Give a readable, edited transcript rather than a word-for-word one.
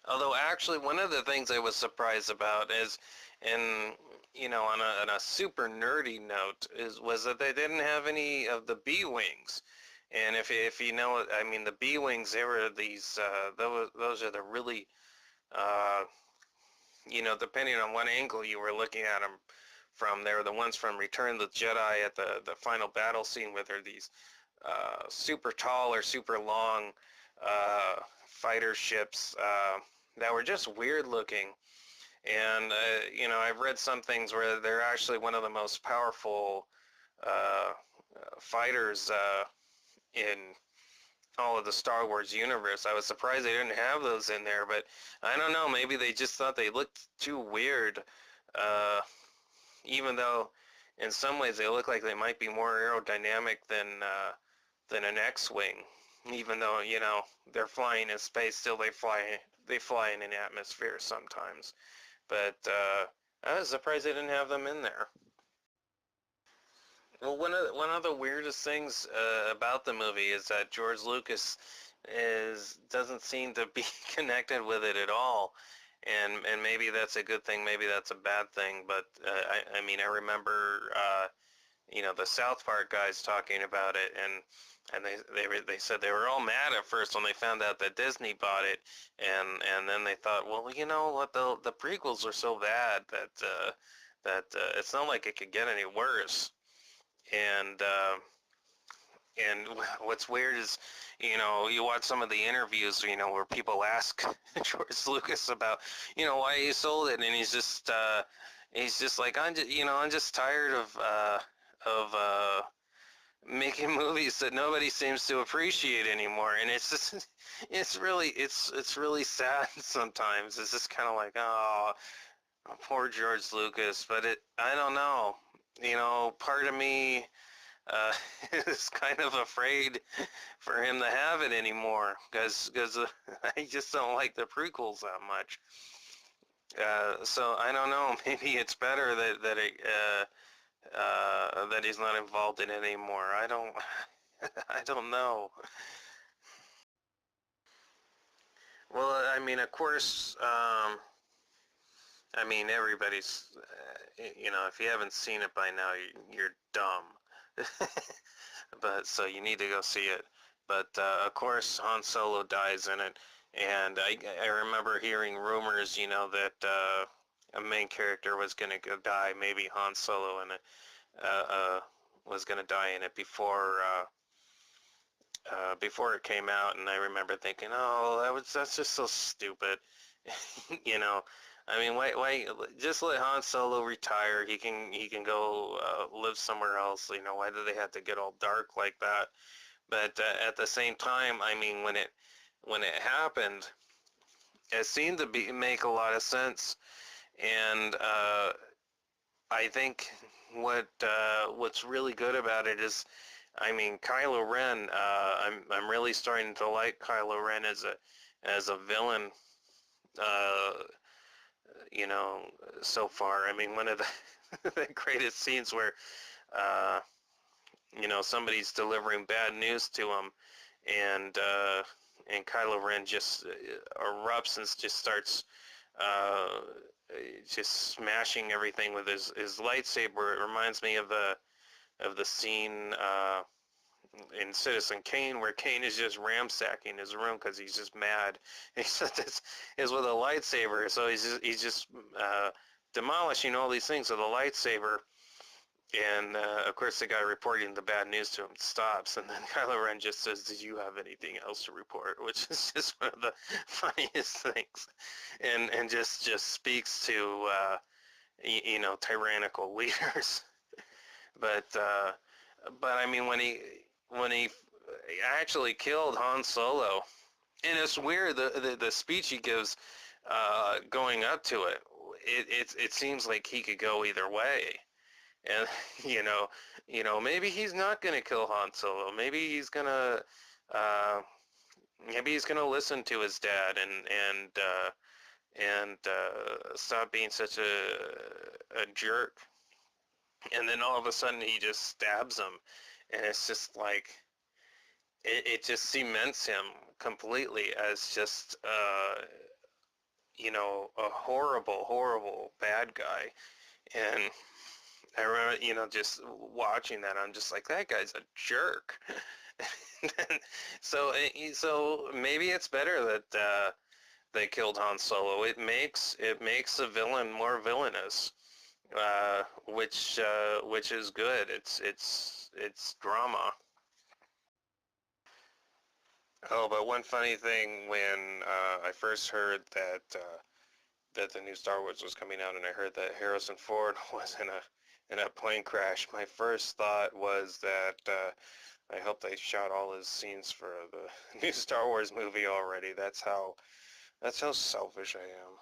Although actually, one of the things I was surprised about is, and on a super nerdy note, was that they didn't have any of the B wings. And if you know, I mean, the B wings, they were these those are the really depending on what angle you were looking at them from, they were the ones from Return of the Jedi at the final battle scene, where they're these super tall or super long fighter ships that were just weird looking. And I've read some things where they're actually one of the most powerful fighters in all of the Star Wars universe. I was surprised they didn't have those in there, but I don't know. Maybe they just thought they looked too weird, uh, even though in some ways they look like they might be more aerodynamic than an X-wing. Even though they're flying in space, still they fly in an atmosphere sometimes. But I was surprised they didn't have them in there. Well, one of the weirdest things about the movie is that George Lucas doesn't seem to be connected with it at all, and maybe that's a good thing, maybe that's a bad thing. But I mean, I remember the South Park guys talking about it, and they said they were all mad at first when they found out that Disney bought it, and then they thought, well, you know what, the prequels are so bad that it's not like it could get any worse. And and what's weird is, you watch some of the interviews, where people ask George Lucas about, why he sold it, and he's just like, I'm just tired of making movies that nobody seems to appreciate anymore, and it's just, it's really sad sometimes. It's just kind of like, oh, poor George Lucas, but I don't know, part of me uh, is kind of afraid for him to have it anymore, because I just don't like the prequels that much. So I don't know. Maybe it's better that he's not involved in it anymore. I don't I don't know. Well, I mean, of course, I mean, everybody's, if you haven't seen it by now, you're dumb. But so you need to go see it. But of course, Han Solo dies in it, and I remember hearing rumors, that a main character was gonna die, maybe Han Solo, and was gonna die in it before it came out, and I remember thinking, oh, that's just so stupid, you know. I mean, why just let Han Solo retire? He can go live somewhere else. Why do they have to get all dark like that? But at the same time, I mean, when it happened, it seemed to make a lot of sense, and I think what's really good about it is, I mean, Kylo Ren. I'm really starting to like Kylo Ren as a villain. Uh, you know, so far. I mean, one of the greatest scenes where, uh, somebody's delivering bad news to him, and Kylo Ren just erupts and just starts uh, just smashing everything with his lightsaber. It reminds me of the scene in Citizen Kane, where Kane is just ransacking his room because he's just mad. He said this is with a lightsaber, so he's just demolishing all these things with a lightsaber. And of course, the guy reporting the bad news to him stops, and then Kylo Ren just says, "Did you have anything else to report?" Which is just one of the funniest things, and just speaks to tyrannical leaders. But I mean, when he actually killed Han Solo, and it's weird, the speech he gives going up to it, it seems like he could go either way. And maybe he's not gonna kill Han Solo. Uh, maybe he's gonna listen to his dad and stop being such a jerk. And then all of a sudden he just stabs him, and it's just like it just cements him completely as just a horrible, horrible bad guy. And I remember, just watching that, I'm just like, that guy's a jerk. So maybe it's better that they killed Han Solo. It makes a villain more villainous, which is good. It's drama. Oh, but one funny thing when I first heard that the new Star Wars was coming out, and I heard that Harrison Ford was in a plane crash, my first thought was that I hope they shot all his scenes for the new Star Wars movie already. That's how selfish I am.